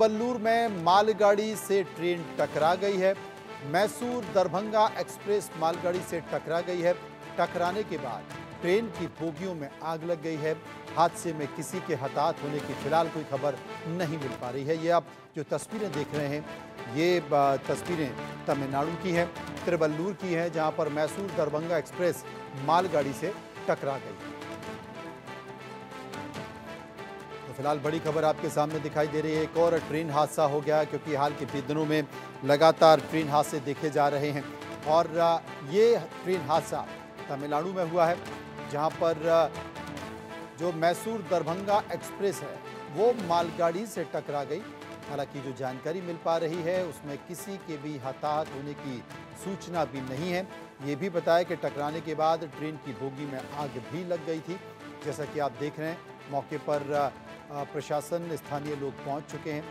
तिरबल्लूर में मालगाड़ी से ट्रेन टकरा गई है। मैसूर दरभंगा एक्सप्रेस मालगाड़ी से टकरा गई है। टकराने के बाद ट्रेन की बोगियों में आग लग गई है। हादसे में किसी के हताहत होने की फिलहाल कोई खबर नहीं मिल पा रही है। ये आप जो तस्वीरें देख रहे हैं, ये तस्वीरें तमिलनाडु की हैं, तिरबल्लूर की हैं, जहां पर मैसूर दरभंगा एक्सप्रेस मालगाड़ी से टकरा गई। तो फिलहाल बड़ी खबर आपके सामने दिखाई दे रही है। एक और ट्रेन हादसा हो गया, क्योंकि हाल के दिनों में लगातार ट्रेन हादसे देखे जा रहे हैं। और ये ट्रेन हादसा तमिलनाडु में हुआ है, जहां पर जो मैसूर दरभंगा एक्सप्रेस है वो मालगाड़ी से टकरा गई। हालांकि जो जानकारी मिल पा रही है उसमें किसी के भी हताहत होने की सूचना भी नहीं है। ये भी बताया कि टकराने के बाद ट्रेन की बोगी में आग भी लग गई थी। जैसा कि आप देख रहे हैं, मौके पर प्रशासन, स्थानीय लोग पहुंच चुके हैं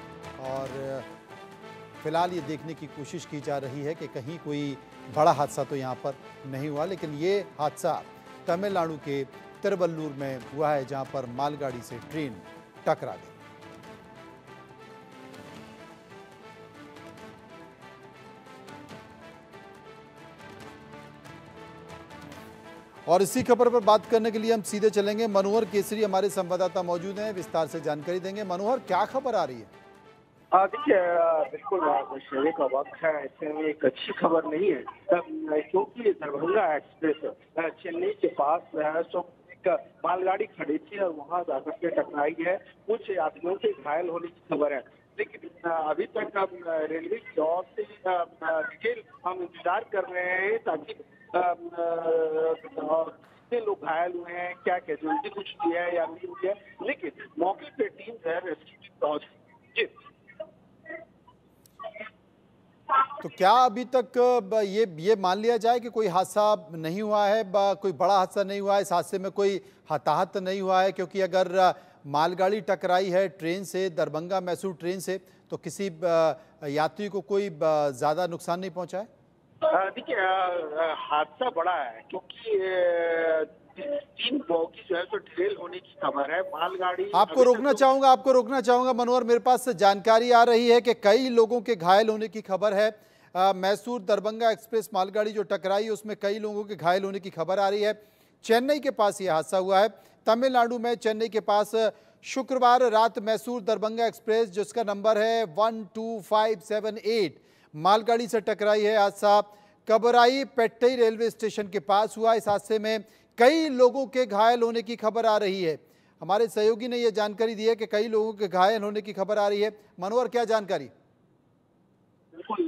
और फिलहाल ये देखने की कोशिश की जा रही है कि कहीं कोई बड़ा हादसा तो यहाँ पर नहीं हुआ। लेकिन ये हादसा तमिलनाडु के तिरबल्लूर में हुआ है, जहाँ पर मालगाड़ी से ट्रेन टकरा गई। और इसी खबर पर बात करने के लिए हम सीधे चलेंगे। मनोहर केसरी हमारे संवाददाता मौजूद हैं, विस्तार से जानकारी देंगे। मनोहर, क्या खबर आ रही है? देखिए, बिल्कुल दशहरे का वक्त है, ऐसे में एक अच्छी खबर नहीं है, क्योंकि दरभंगा एक्सप्रेस चेन्नई के पास सो एक मालगाड़ी खड़ी थी और वहां जाकर के टकराई है। कुछ यात्रियों के घायल होने की खबर है, लेकिन अभी तक हम रेलवे की ओर से डिटेल हम इंतजार कर रहे हैं, ताकि कितने लोग घायल हुए हैं, क्या कैजुअलिटी कुछ हुई है या नहीं हुई है। लेकिन मौके पे टीम जो है रेस्क्यू टीम पहुंच गई। तो क्या अभी तक ये मान लिया जाए कि कोई हादसा नहीं हुआ है, कोई बड़ा हादसा नहीं हुआ है, इस हादसे में कोई हताहत नहीं हुआ है? क्योंकि अगर मालगाड़ी टकराई है ट्रेन से, दरभंगा मैसूर ट्रेन से, तो किसी यात्री को कोई ज़्यादा नुकसान नहीं पहुंचा है? देखिए, हादसा बड़ा है, क्योंकि 3 बोगी जो है तो ढेल होने की खबर है। मालगाड़ी आपको रोकना चाहूंगा मनोहर। मेरे पास जानकारी आ रही है कि कई लोगों के घायल होने की खबर है। मैसूर दरभंगा एक्सप्रेस मालगाड़ी जो टकराई है उसमें कई लोगों के घायल होने की खबर आ रही है। चेन्नई के पास यह हादसा हुआ है, तमिलनाडु में चेन्नई के पास। शुक्रवार रात मैसूर दरभंगा एक्सप्रेस, जिसका नंबर है 12578, मालगाड़ी से टकराई है। हादसा कबराई पेट्टई रेलवे स्टेशन के पास हुआ। इस हादसे में कई लोगों के घायल होने की खबर आ रही है। हमारे सहयोगी ने यह जानकारी दी है कि कई लोगों के घायल होने की खबर आ रही है। मनोहर, क्या जानकारी? बिल्कुल,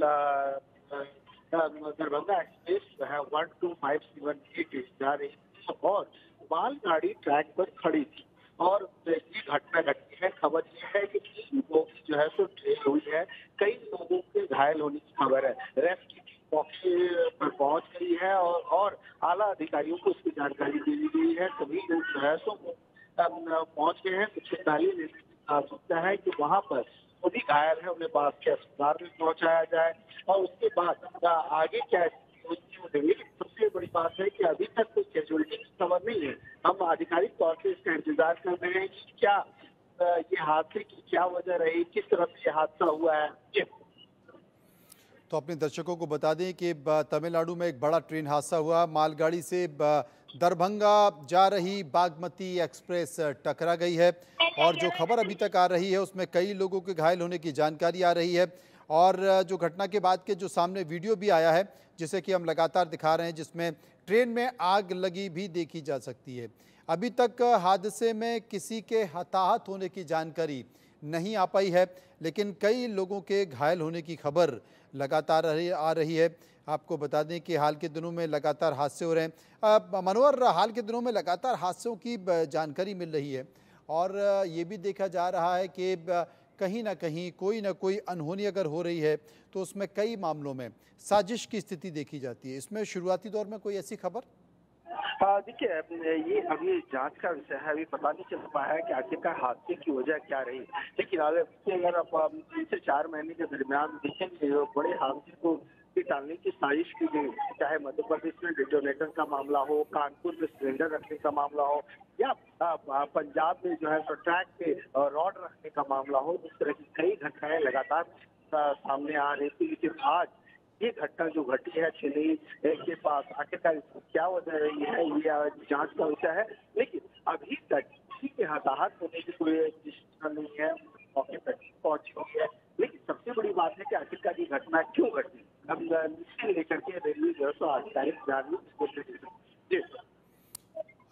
दरभंगा एक्सप्रेस जो है 12578 जा रही थी और मालगाड़ी ट्रैक पर खड़ी थी और ये घटना घटी है। खबर यह है कि 3 लोग जो है तो ट्रेन हुई है, कई लोगों के घायल होने की खबर है। रेस्क्यू टीम मौके पर पहुंच गई है और आला अधिकारियों को इसकी जानकारी दे दी गई है। सभी लोग जो है तो पहुंच गए हैं। कुछ लेने की आवश्यकता है कि वहां पर सभी घायल है उन्हें पास के अस्पताल में पहुंचाया जाए और उसके बाद आगे क्या होगी। सबसे बड़ी बात है कि अभी तक कोई कैजुअलिटी की खबर नहीं है। हम आधिकारिक तौर से इसका इंतजार कर रहे हैं कि क्या ये हादसे की क्या वजह रही, किस तरह से ये हादसा हुआ है। तो अपने दर्शकों को बता दें कि तमिलनाडु में एक बड़ा ट्रेन हादसा हुआ। मालगाड़ी से दरभंगा जा रही बागमती एक्सप्रेस टकरा गई है और जो खबर अभी तक आ रही है उसमें कई लोगों के घायल होने की जानकारी आ रही है। और जो घटना के बाद के जो सामने वीडियो भी आया है, जिसे कि हम लगातार दिखा रहे हैं, जिसमें ट्रेन में आग लगी भी देखी जा सकती है। अभी तक हादसे में किसी के हताहत होने की जानकारी नहीं आ पाई है, लेकिन कई लोगों के घायल होने की खबर लगातार आ रही है। आपको बता दें कि हाल के दिनों में लगातार हादसे हो रहे हैं। मनोहर, हाल के दिनों में लगातार हादसों की जानकारी मिल रही है और ये भी देखा जा रहा है कि कहीं ना कहीं कोई ना कोई अनहोनी अगर हो रही है तो उसमें कई मामलों में साजिश की स्थिति देखी जाती है। इसमें शुरुआती दौर में कोई ऐसी खबर? देखिए, ये अभी जांच का विषय है। अभी पता नहीं चल पाया है कि आखिरकार हादसे की वजह क्या रही। लेकिन अगर आप 3 से 4 महीने के दरमियान देखेंगे, बड़े हादसे को की टालने की साजिश की गई, चाहे मध्य प्रदेश में डिटोनेटर का मामला हो, कानपुर में सिलेंडर रखने का मामला हो, या पंजाब में जो है तो ट्रैक पे रॉड रखने का मामला हो। इस तरह की कई घटनाएं लगातार सामने आ रही थी, लेकिन आज ये घटना जो घटी है चेन्नई के पास, आखिरकार क्या वजह रही है ये जांच का विषय है। लेकिन अभी तक किसी के हताहत होने की कोई सूचना नहीं है, मौके पर पहुंची हुई है। लेकिन सबसे बड़ी बात है कि आखिरकार ये घटना क्यों घटी, अब इसे लेकर के रेलवे जो है तो आधिकारिक जांच जी।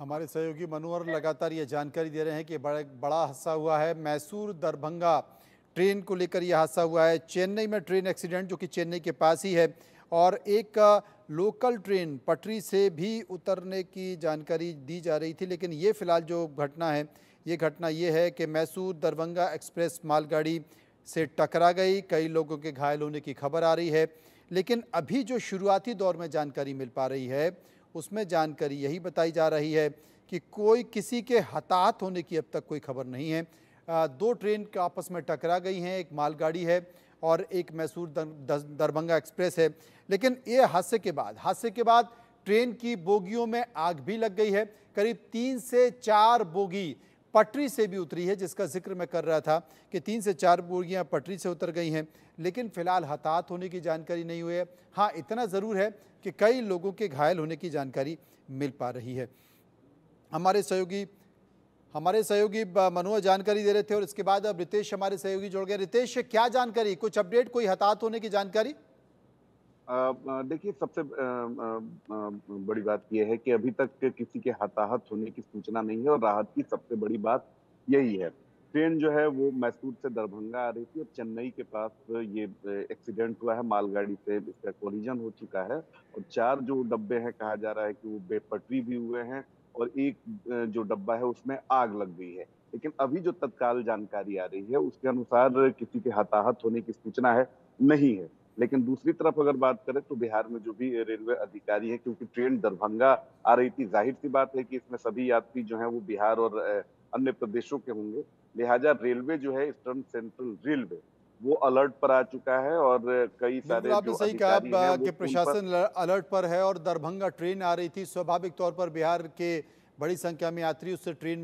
हमारे सहयोगी मनोहर लगातार ये जानकारी दे रहे हैं कि बड़ा हादसा हुआ है। मैसूर दरभंगा ट्रेन को लेकर यह हादसा हुआ है। चेन्नई में ट्रेन एक्सीडेंट जो कि चेन्नई के पास ही है, और एक लोकल ट्रेन पटरी से भी उतरने की जानकारी दी जा रही थी। लेकिन ये फिलहाल जो घटना है, ये घटना ये है कि मैसूर दरभंगा एक्सप्रेस मालगाड़ी से टकरा गई। कई लोगों के घायल होने की खबर आ रही है। लेकिन अभी जो शुरुआती दौर में जानकारी मिल पा रही है, उसमें जानकारी यही बताई जा रही है कि कोई किसी के हताहत होने की अब तक कोई खबर नहीं है। दो ट्रेन के आपस में टकरा गई हैं, एक मालगाड़ी है और एक मैसूर दरभंगा एक्सप्रेस है। लेकिन ये हादसे के बाद ट्रेन की बोगियों में आग भी लग गई है। करीब 3 से 4 बोगी पटरी से भी उतरी है, जिसका जिक्र मैं कर रहा था कि 3 से 4 बोगियां पटरी से उतर गई हैं। लेकिन फिलहाल हताहत होने की जानकारी नहीं हुई है। हाँ, इतना ज़रूर है कि कई लोगों के घायल होने की जानकारी मिल पा रही है। हमारे सहयोगी मनोहर जानकारी दे रहे थे, और इसके बाद अब रितेश हमारे सहयोगी जुड़ गए। रितेश, क्या जानकारी, कुछ अपडेट, कोई हताहत होने की जानकारी? देखिए, सबसे बड़ी बात यह है कि अभी तक किसी के हताहत होने की सूचना नहीं है, और राहत की सबसे बड़ी बात यही है। ट्रेन जो है वो मैसूर से दरभंगा आ रही थी, और चेन्नई के पास ये एक्सीडेंट हुआ है, मालगाड़ी से इसका कोलिजन हो चुका है, और 4 जो डब्बे हैं, कहा जा रहा है कि वो बेपटरी भी हुए हैं, और एक जो डब्बा है उसमें आग लग गई है। लेकिन अभी जो तत्काल जानकारी आ रही है उसके अनुसार किसी के हताहत होने की सूचना है नहीं है। लेकिन दूसरी तरफ अगर बात करें तो बिहार में जो भी रेलवे अधिकारी हैं, क्योंकि ट्रेन दरभंगा आ रही थी, जाहिर सी बात है कि इसमें सभी यात्री जो हैं वो बिहार और अन्य प्रदेशों के होंगे। लिहाजा रेलवे जो है, ईस्टर्न सेंट्रल रेलवे, वो अलर्ट पर आ चुका है, और कई बिल्कुल, सारे आपने जो सही कहा अधिकारी हैं वो कि उन पर प्रशासन अलर्ट पर है, और दरभंगा ट्रेन आ रही थी। स्वाभाविक तौर पर बिहार के बड़ी संख्या में यात्री उससे ट्रेन